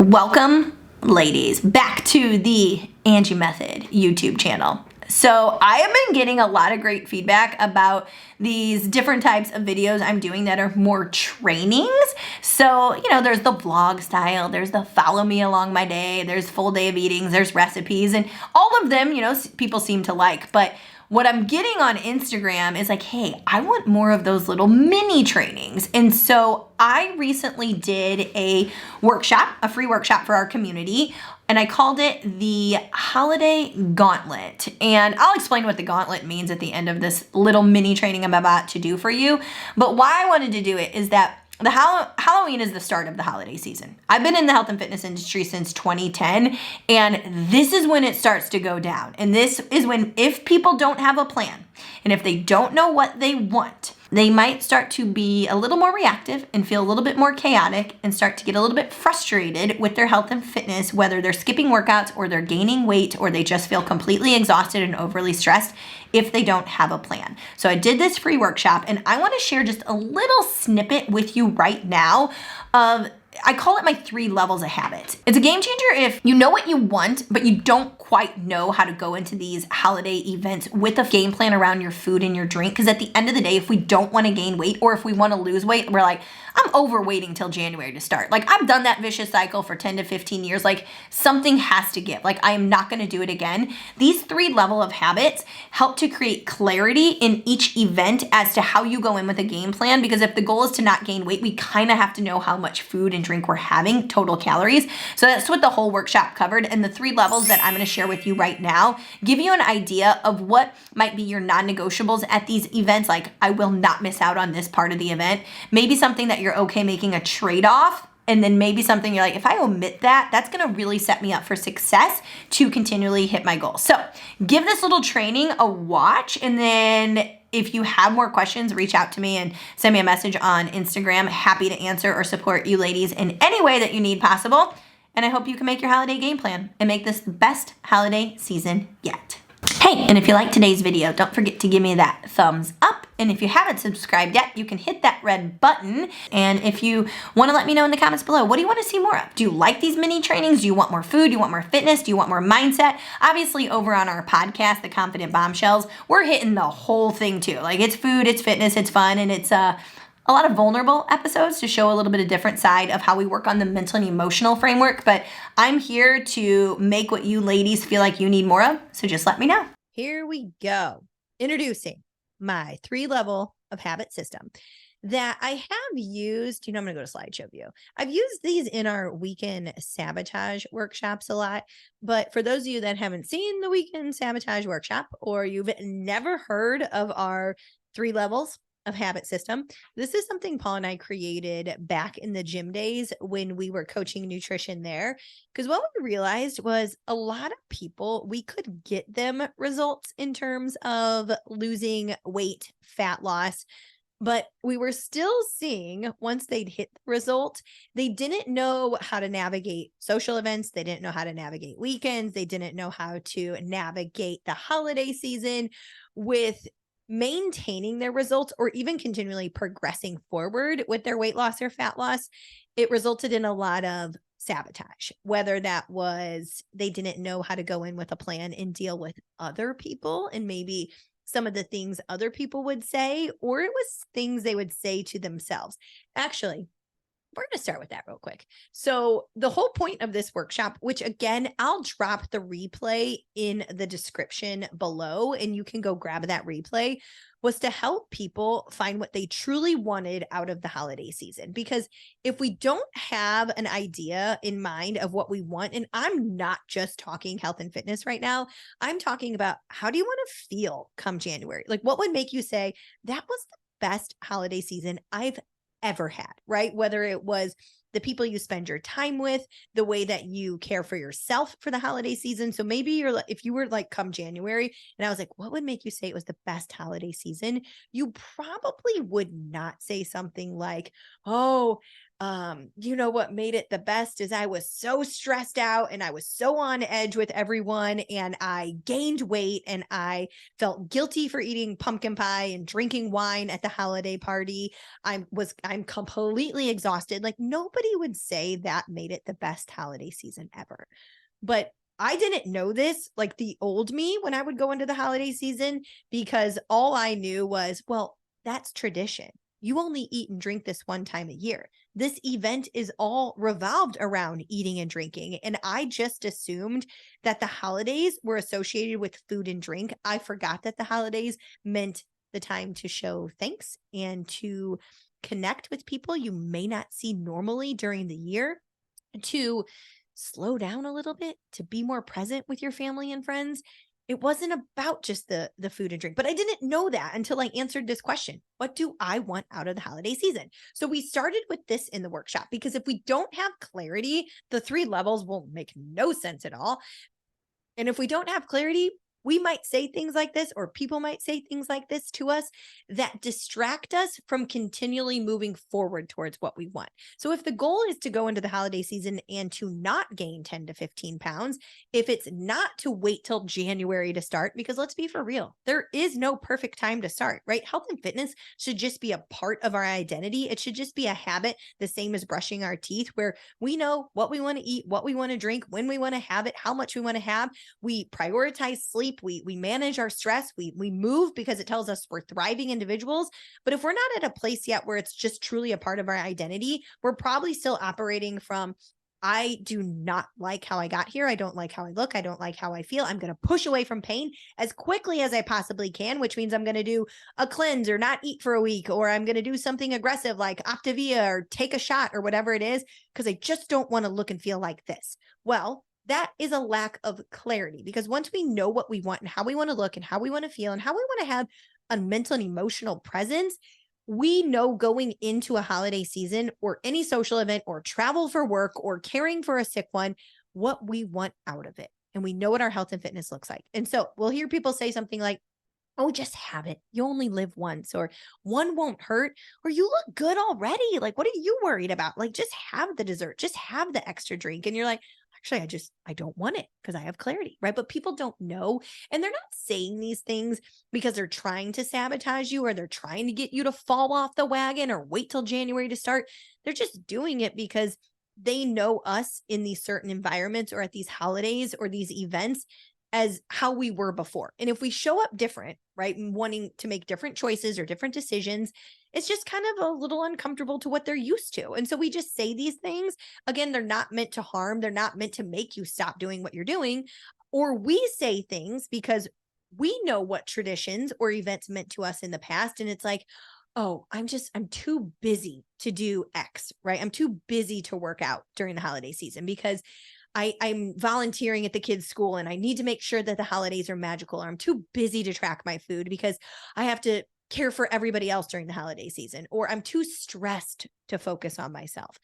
Welcome, ladies, back to the Angie Method YouTube channel. So I have been getting a lot of great feedback about these different types of videos I'm doing that are more trainings. So, there's the vlog style, there's the follow me along my day, there's full day of eatings, there's recipes, and all of them, people seem to like. But what I'm getting on Instagram is like, hey, I want more of those little mini trainings. And so I recently did a workshop, a free workshop for our community, and I called it the Holiday Gauntlet. And I'll explain what the gauntlet means at the end of this little mini training I'm about to do for you. But why I wanted to do it is that Halloween is the start of the holiday season. I've been in the health and fitness industry since 2010, and this is when it starts to go down. And this is when, if people don't have a plan, and if they don't know what they want, they might start to be a little more reactive and feel a little bit more chaotic and start to get a little bit frustrated with their health and fitness, whether they're skipping workouts or they're gaining weight or they just feel completely exhausted and overly stressed if they don't have a plan. So I did this free workshop, and I want to share just a little snippet with you right now of, I call it my 3 levels of habits. It's a game changer if you know what you want, but you don't quite know how to go into these holiday events with a game plan around your food and your drink. Because at the end of the day, if we don't want to gain weight or if we want to lose weight, we're like, I'm over waiting till January to start. Like, I've done that vicious cycle for 10 to 15 years. Like, something has to give. Like, I am not going to do it again. These 3 level of habits help to create clarity in each event as to how you go in with a game plan. Because if the goal is to not gain weight, we kind of have to know how much food and drink we're having, total calories. So that's what the whole workshop covered. And the 3 levels that I'm going to share with you right now give you an idea of what might be your non-negotiables at these events. Like, I will not miss out on this part of the event. Maybe something that you're okay making a trade-off, and then maybe something you're like, if I omit that, that's going to really set me up for success to continually hit my goals. So give this little training a watch, and then if you have more questions, reach out to me and send me a message on Instagram. Happy to answer or support you ladies in any way that you need possible. And I hope you can make your holiday game plan and make this the best holiday season yet. Hey, and if you like today's video, don't forget to give me that thumbs up. And if you haven't subscribed yet, you can hit that red button. And if you want to let me know in the comments below, what do you want to see more of? Do you like these mini trainings? Do you want more food? Do you want more fitness? Do you want more mindset? Obviously, over on our podcast, The Confident Bombshells, we're hitting the whole thing too. Like, it's food, it's fitness, it's fun, and it's a lot of vulnerable episodes to show a little bit of different side of how we work on the mental and emotional framework. But I'm here to make what you ladies feel like you need more of. So just let me know. Here we go. Introducing my 3 level of habit system that I have used. I'm going to go to slideshow view. I've used these in our weekend sabotage workshops a lot. But for those of you that haven't seen the weekend sabotage workshop, or you've never heard of our 3 levels of habit system, this is something Paul and I created back in the gym days when we were coaching nutrition there. Because what we realized was a lot of people, we could get them results in terms of losing weight, fat loss, but we were still seeing, once they'd hit the result, they didn't know how to navigate social events. They didn't know how to navigate weekends. They didn't know how to navigate the holiday season with maintaining their results or even continually progressing forward with their weight loss or fat loss. It resulted in a lot of sabotage, whether that was they didn't know how to go in with a plan and deal with other people and maybe some of the things other people would say, or it was things they would say to themselves. Actually, we're going to start with that real quick. So the whole point of this workshop, which again, I'll drop the replay in the description below, and you can go grab that replay, was to help people find what they truly wanted out of the holiday season. Because if we don't have an idea in mind of what we want, and I'm not just talking health and fitness right now, I'm talking about how do you want to feel come January? Like, what would make you say that was the best holiday season I've ever had, right? Whether it was the people you spend your time with, the way that you care for yourself for the holiday season. So maybe you're like, if you were like come January and I was like, what would make you say it was the best holiday season? You probably would not say something like, oh, You know what made it the best is I was so stressed out and I was so on edge with everyone and I gained weight and I felt guilty for eating pumpkin pie and drinking wine at the holiday party. I'm completely exhausted. Like nobody would say that made it the best holiday season ever. But I didn't know this, like the old me when I would go into the holiday season, because all I knew was, well, that's tradition. You only eat and drink this one time a year. This event is all revolved around eating and drinking. And I just assumed that the holidays were associated with food and drink. I forgot that the holidays meant the time to show thanks and to connect with people you may not see normally during the year, to slow down a little bit, to be more present with your family and friends. It wasn't about just the food and drink, but I didn't know that until I answered this question. What do I want out of the holiday season? So we started with this in the workshop because if we don't have clarity, the 3 levels will make no sense at all. And if we don't have clarity, we might say things like this, or people might say things like this to us that distract us from continually moving forward towards what we want. So if the goal is to go into the holiday season and to not gain 10 to 15 pounds, if it's not to wait till January to start, because let's be for real, there is no perfect time to start, right? Health and fitness should just be a part of our identity. It should just be a habit, the same as brushing our teeth, where we know what we want to eat, what we want to drink, when we want to have it, how much we want to have. We prioritize sleep. We manage our stress. We move because it tells us we're thriving individuals. But if we're not at a place yet where it's just truly a part of our identity, we're probably still operating from, I do not like how I got here. I don't like how I look. I don't like how I feel. I'm going to push away from pain as quickly as I possibly can, which means I'm going to do a cleanse or not eat for a week, or I'm going to do something aggressive like Optavia or take a shot or whatever it is, because I just don't want to look and feel like this. Well, that is a lack of clarity, because once we know what we want and how we want to look and how we want to feel and how we want to have a mental and emotional presence, we know going into a holiday season or any social event or travel for work or caring for a sick one, what we want out of it. And we know what our health and fitness looks like. And so we'll hear people say something like, oh, just have it. You only live once, or one won't hurt, or you look good already. Like, what are you worried about? Like, just have the dessert, just have the extra drink. And you're like, actually, I don't want it because I have clarity, right? But people don't know. And they're not saying these things because they're trying to sabotage you or they're trying to get you to fall off the wagon or wait till January to start. They're just doing it because they know us in these certain environments or at these holidays or these events as how we were before. And if we show up different, right, and wanting to make different choices or different decisions, it's just kind of a little uncomfortable to what they're used to. And so we just say these things. Again, they're not meant to harm. They're not meant to make you stop doing what you're doing. Or we say things because we know what traditions or events meant to us in the past. And it's like, oh, I'm too busy to do X, right? I'm too busy to work out during the holiday season because I'm volunteering at the kids' school and I need to make sure that the holidays are magical, or I'm too busy to track my food because I have to care for everybody else during the holiday season, or I'm too stressed to focus on myself.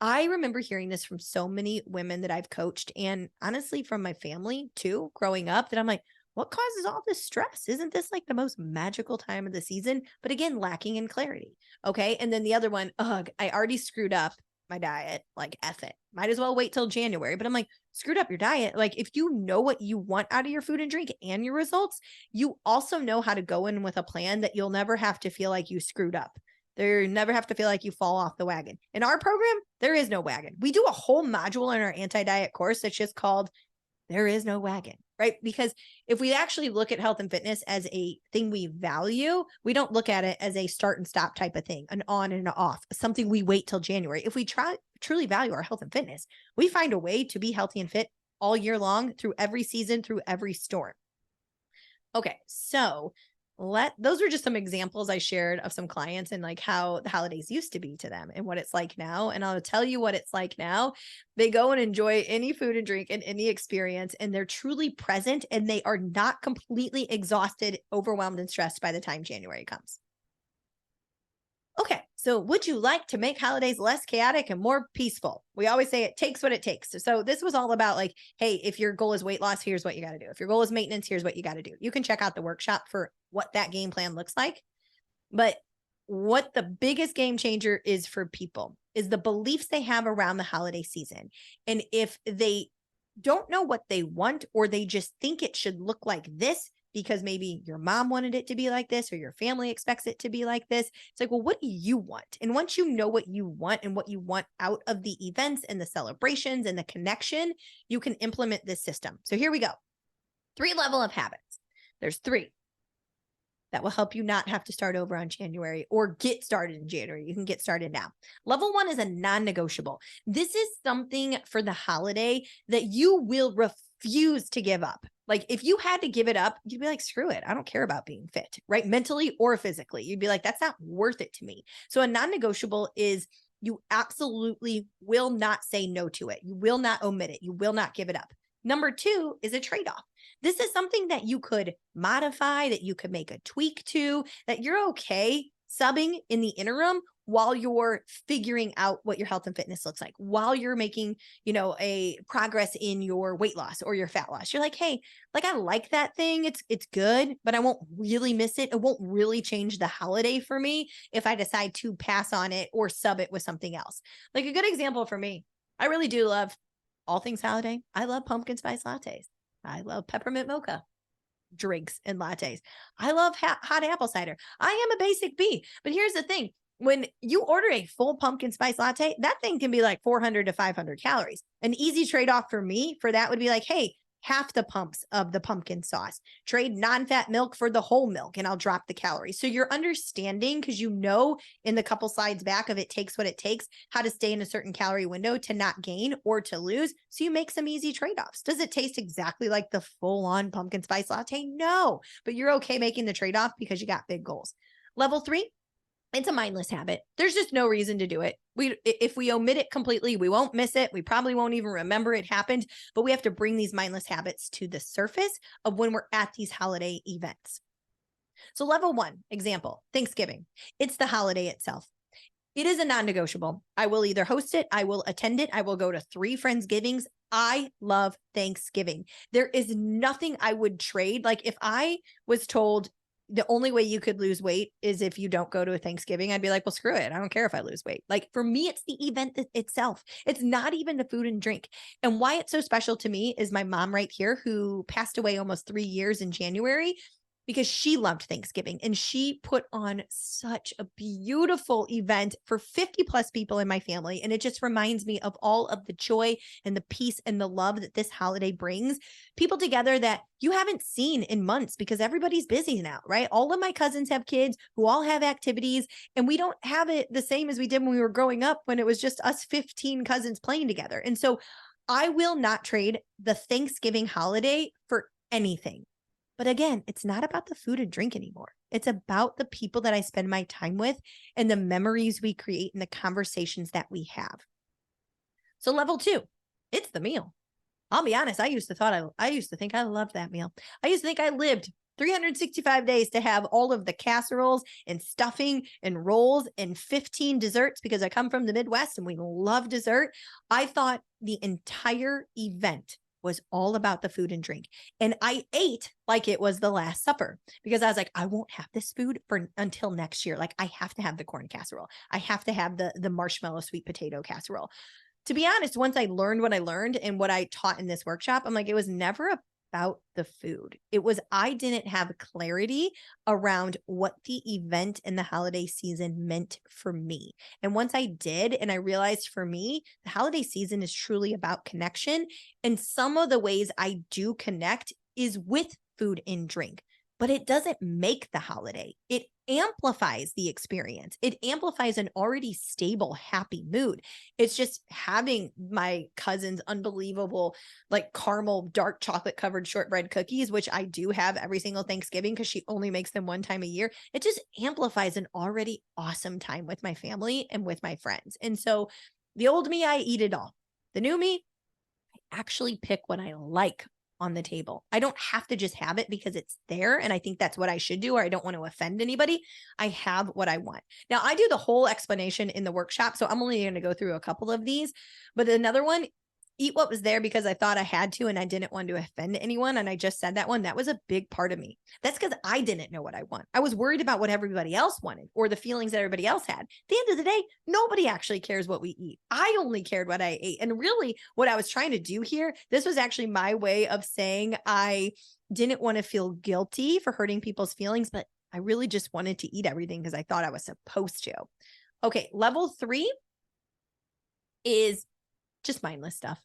I remember hearing this from so many women that I've coached, and honestly from my family too, growing up, that I'm like, what causes all this stress? Isn't this like the most magical time of the season? But again, lacking in clarity. Okay. And then the other one, ugh, I already screwed up my diet, like F it. Might as well wait till January. But I'm like, screwed up your diet. Like if you know what you want out of your food and drink and your results, you also know how to go in with a plan that you'll never have to feel like you screwed up. You never have to feel like you fall off the wagon. In our program, there is no wagon. We do a whole module in our anti-diet course that's just called There Is No Wagon, right? Because if we actually look at health and fitness as a thing we value, we don't look at it as a start and stop type of thing, an on and an off, something we wait till January. If we truly value our health and fitness, we find a way to be healthy and fit all year long, through every season, through every storm. Okay, so those were just some examples I shared of some clients and like how the holidays used to be to them and what it's like now. And I'll tell you what it's like now. They go and enjoy any food and drink and any experience, and they're truly present and they are not completely exhausted, overwhelmed, and stressed by the time January comes. Okay, so would you like to make holidays less chaotic and more peaceful? We always say it takes what it takes. So this was all about like, hey, if your goal is weight loss, here's what you got to do. If your goal is maintenance, here's what you got to do. You can check out the workshop for what that game plan looks like. But what the biggest game changer is for people is the beliefs they have around the holiday season. And if they don't know what they want, or they just think it should look like this because maybe your mom wanted it to be like this or your family expects it to be like this, it's like, well, what do you want? And once you know what you want and what you want out of the events and the celebrations and the connection, you can implement this system. So here we go. 3 level of habits. There's 3 that will help you not have to start over on January or get started in January. You can get started now. Level 1 is a non-negotiable. This is something for the holiday that you will refuse to give up. Like if you had to give it up, you'd be like, screw it. I don't care about being fit, right? Mentally or physically. You'd be like, that's not worth it to me. So a non-negotiable is you absolutely will not say no to it. You will not omit it. You will not give it up. Number 2 is a trade-off. This is something that you could modify, that you could make a tweak to, that you're okay subbing in the interim while you're figuring out what your health and fitness looks like, while you're making, a progress in your weight loss or your fat loss. You're like, hey, like I like that thing. It's good, but I won't really miss it. It won't really change the holiday for me if I decide to pass on it or sub it with something else. Like a good example for me, I really do love all things holiday. I love pumpkin spice lattes. I love peppermint mocha drinks and lattes. I love hot apple cider. I am a basic bee, but here's the thing. When you order a full pumpkin spice latte, that thing can be like 400 to 500 calories. An easy trade-off for me for that would be like, hey, half the pumps of the pumpkin sauce, trade non-fat milk for the whole milk, and I'll drop the calories. So you're understanding, because in the couple slides back of It Takes What It Takes, how to stay in a certain calorie window to not gain or to lose. So you make some easy trade-offs. Does it taste exactly like the full-on pumpkin spice latte? No, but you're okay making the trade-off because you got big goals. Level 3, it's a mindless habit. There's just no reason to do it. If we omit it completely, we won't miss it. We probably won't even remember it happened, but we have to bring these mindless habits to the surface of when we're at these holiday events. So level 1, example, Thanksgiving. It's the holiday itself. It is a non-negotiable. I will either host it, I will attend it, I will go to 3 Friendsgivings. I love Thanksgiving. There is nothing I would trade. Like if I was told the only way you could lose weight is if you don't go to a Thanksgiving, I'd be like, well, screw it. I don't care if I lose weight. Like for me, it's the event itself. It's not even the food and drink. And why it's so special to me is my mom right here, who passed away almost 3 years in January, because she loved Thanksgiving and she put on such a beautiful event for 50 plus people in my family. And it just reminds me of all of the joy and the peace and the love that this holiday brings people together that you haven't seen in months because everybody's busy now, right? All of my cousins have kids who all have activities, and we don't have it the same as we did when we were growing up, when it was just us 15 cousins playing together. And so I will not trade the Thanksgiving holiday for anything. But again, it's not about the food and drink anymore. It's about the people that I spend my time with and the memories we create and the conversations that we have. So level 2, it's the meal. I'll be honest. I used to think I loved that meal. I used to think I lived 365 days to have all of the casseroles and stuffing and rolls and 15 desserts, because I come from the Midwest and we love dessert. I thought the entire event was all about the food and drink. And I ate like it was the Last Supper, because I was like, I won't have this food until next year. Like I have to have the corn casserole. I have to have the marshmallow sweet potato casserole. To be honest, once I learned what I learned and what I taught in this workshop, I'm like, it was never about the food. It was, I didn't have clarity around what the event and the holiday season meant for me. And once I did, and I realized for me, the holiday season is truly about connection. And some of the ways I do connect is with food and drink, but it doesn't make the holiday. It amplifies the experience. It amplifies an already stable, happy mood. It's just having my cousin's unbelievable, like caramel, dark chocolate covered shortbread cookies, which I do have every single Thanksgiving because she only makes them one time a year. It just amplifies an already awesome time with my family and with my friends. And so the old me, I eat it all. The new me, I actually pick what I like on the table. I don't have to just have it because it's there. And I think that's what I should do, or I don't want to offend anybody. I have what I want. Now I do the whole explanation in the workshop, so I'm only going to go through a couple of these, but another one, eat what was there because I thought I had to and I didn't want to offend anyone. And I just said that one. That was a big part of me. That's because I didn't know what I want. I was worried about what everybody else wanted or the feelings that everybody else had. At the end of the day, nobody actually cares what we eat. I only cared what I ate. And really, what I was trying to do here, this was actually my way of saying I didn't want to feel guilty for hurting people's feelings, but I really just wanted to eat everything because I thought I was supposed to. Okay, level 3 is just mindless stuff.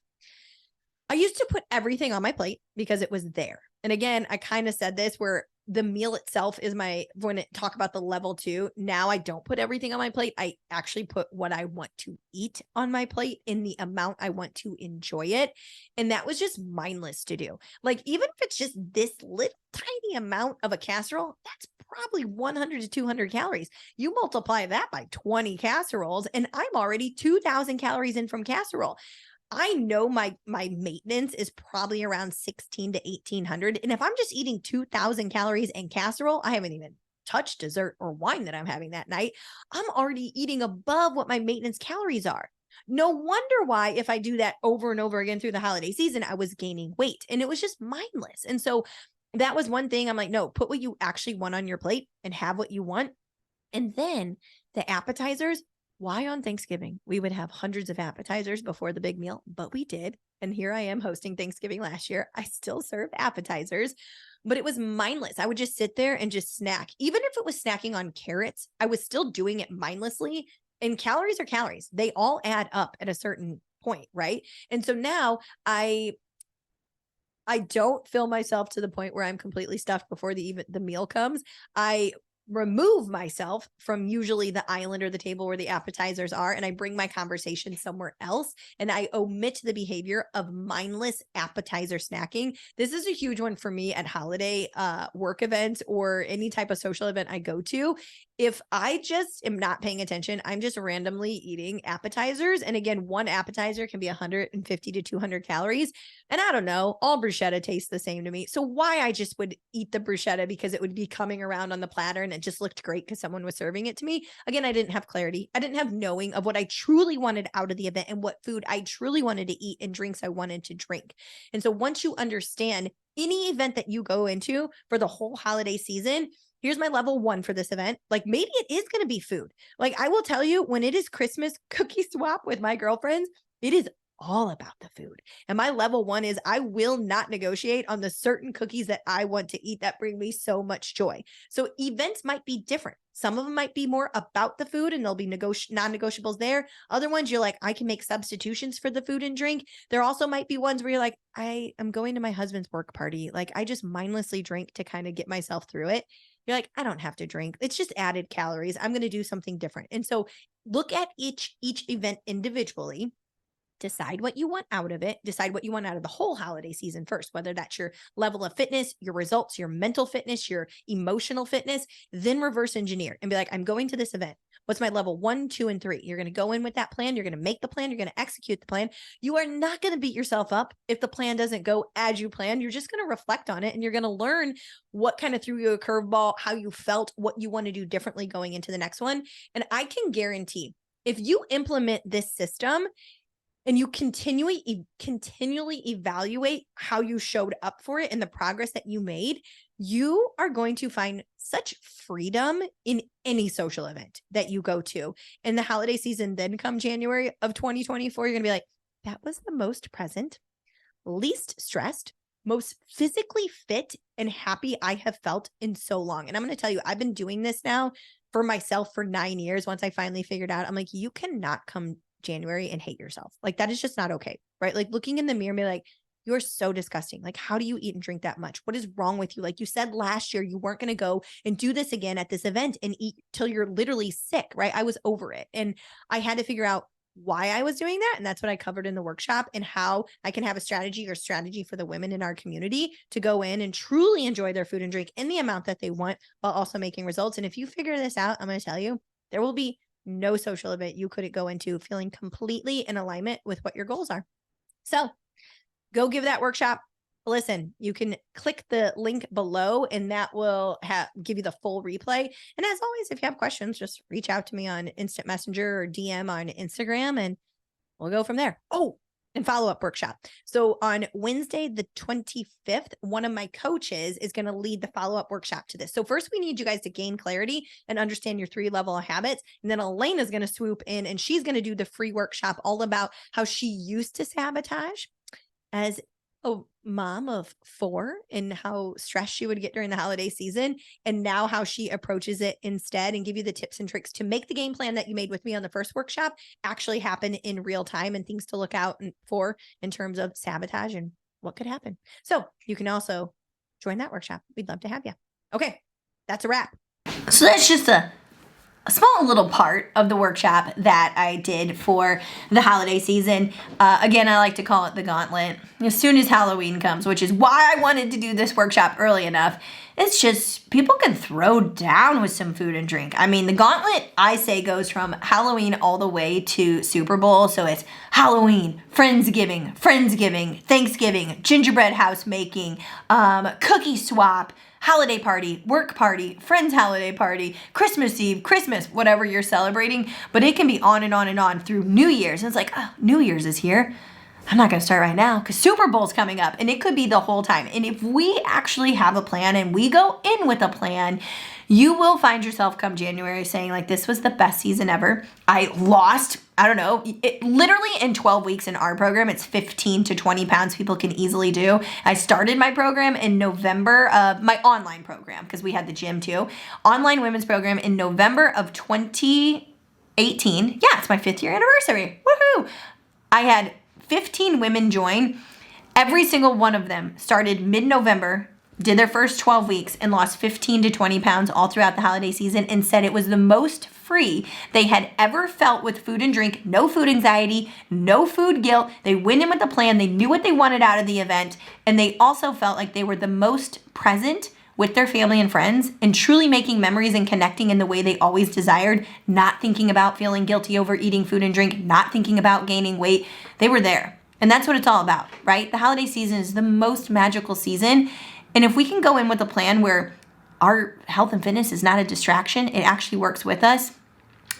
I used to put everything on my plate because it was there. And again, I kind of said this where the meal itself is when I talk about the level 2, now I don't put everything on my plate. I actually put what I want to eat on my plate in the amount I want to enjoy it. And that was just mindless to do. Like, even if it's just this little tiny amount of a casserole, that's probably 100 to 200 calories. You multiply that by 20 casseroles and I'm already 2,000 calories in from casserole. I know my maintenance is probably around 16 to 1800. And if I'm just eating 2000 calories and casserole, I haven't even touched dessert or wine that I'm having that night. I'm already eating above what my maintenance calories are. No wonder why, if I do that over and over again through the holiday season, I was gaining weight and it was just mindless. And so that was one thing I'm like, no, put what you actually want on your plate and have what you want. And then the appetizers. Why on Thanksgiving we would have hundreds of appetizers before the big meal, but we did. And here I am hosting Thanksgiving last year. I still serve appetizers, but it was mindless. I would just sit there and just snack. Even if it was snacking on carrots, I was still doing it mindlessly. And calories are calories. They all add up at a certain point, right? And so now I don't fill myself to the point where I'm completely stuffed before the meal comes. I remove myself from usually the island or the table where the appetizers are, and I bring my conversation somewhere else, and I omit the behavior of mindless appetizer snacking. This is a huge one for me at holiday work events or any type of social event I go to. If I just am not paying attention, I'm just randomly eating appetizers. And again, one appetizer can be 150 to 200 calories. And I don't know, all bruschetta tastes the same to me. So why I just would eat the bruschetta because it would be coming around on the platter and it just looked great because someone was serving it to me. Again, I didn't have clarity. I didn't have knowing of what I truly wanted out of the event and what food I truly wanted to eat and drinks I wanted to drink. And so once you understand any event that you go into for the whole holiday season, here's my level 1 for this event. Like, maybe it is going to be food. Like, I will tell you, when it is Christmas cookie swap with my girlfriends, it is all about the food. And my level 1 is I will not negotiate on the certain cookies that I want to eat that bring me so much joy. So events might be different. Some of them might be more about the food and there'll be non-negotiables there. Other ones you're like, I can make substitutions for the food and drink. There also might be ones where you're like, I am going to my husband's work party. Like, I just mindlessly drink to kind of get myself through it. You're like, I don't have to drink. It's just added calories. I'm going to do something different. And so look at each event individually. Decide what you want out of it. Decide what you want out of the whole holiday season first, whether that's your level of fitness, your results, your mental fitness, your emotional fitness, then reverse engineer and be like, I'm going to this event. What's my level 1, 2, and 3? You're going to go in with that plan. You're going to make the plan. You're going to execute the plan. You are not going to beat yourself up if the plan doesn't go as you planned. You're just going to reflect on it and you're going to learn what kind of threw you a curveball, how you felt, what you want to do differently going into the next one. And I can guarantee if you implement this system, and you continually evaluate how you showed up for it and the progress that you made, you are going to find such freedom in any social event that you go to. In the holiday season, then come January of 2024, you're going to be like, that was the most present, least stressed, most physically fit and happy I have felt in so long. And I'm going to tell you, I've been doing this now for myself for 9 years. Once I finally figured out, I'm like, you cannot come January and hate yourself. Like, that is just not okay, right? Like, looking in the mirror and be like, you're so disgusting. Like, how do you eat and drink that much? What is wrong with you? Like you said last year, you weren't going to go and do this again at this event and eat till you're literally sick, right? I was over it. And I had to figure out why I was doing that. And that's what I covered in the workshop, and how I can have a strategy for the women in our community to go in and truly enjoy their food and drink in the amount that they want, while also making results. And if you figure this out, I'm going to tell you, there will be no social event you couldn't go into feeling completely in alignment with what your goals are. So go give that workshop a listen. You can click the link below and that will give you the full replay. And as always, if you have questions, just reach out to me on Instant Messenger or DM on Instagram and we'll go from there. Oh, and follow-up workshop. So on Wednesday, the 25th, one of my coaches is going to lead the follow-up workshop to this. So first we need you guys to gain clarity and understand your 3 level of habits. And then Elena's going to swoop in and she's going to do the free workshop all about how she used to sabotage as a mom of 4 and how stressed she would get during the holiday season, and now how she approaches it instead, and give you the tips and tricks to make the game plan that you made with me on the first workshop actually happen in real time, and things to look out for in terms of sabotage and what could happen. So you can also join that workshop. We'd love to have you. Okay, that's a wrap. So that's just a small little part of the workshop that I did for the holiday season. Again, I like to call it the gauntlet. As soon as Halloween comes, which is why I wanted to do this workshop early enough, it's just people can throw down with some food and drink. I mean, the gauntlet, I say, goes from Halloween all the way to Super Bowl. So it's Halloween, Friendsgiving, Thanksgiving, gingerbread house making, cookie swap, holiday party, work party, friends holiday party, Christmas Eve, Christmas, whatever you're celebrating. But it can be on and on and on through New Year's. And it's like, oh, New Year's is here. I'm not going to start right now because Super Bowl's coming up, and it could be the whole time. And if we actually have a plan and we go in with a plan, you will find yourself come January saying, like, this was the best season ever. I lost, I don't know, literally in 12 weeks in our program, it's 15 to 20 pounds people can easily do. I started my program in November of my online program, because we had the gym too. Online women's program in November of 2018. Yeah, it's my 5th year anniversary. Woohoo! I had 15 women join. Every single one of them started mid-November, did their first 12 weeks, and lost 15 to 20 pounds all throughout the holiday season, and said it was the most free they had ever felt with food and drink. No food anxiety, no food guilt. They went in with a plan. They knew what they wanted out of the event, and they also felt like they were the most present with their family and friends, and truly making memories and connecting in the way they always desired, not thinking about feeling guilty over eating food and drink, not thinking about gaining weight. They were there. And that's what it's all about, right? The holiday season is the most magical season. And if we can go in with a plan where our health and fitness is not a distraction, it actually works with us,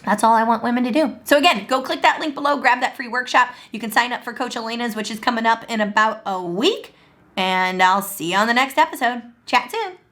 that's all I want women to do. So again, go click that link below, grab that free workshop. You can sign up for Coach Elena's, which is coming up in about a week. And I'll see you on the next episode. Chat soon.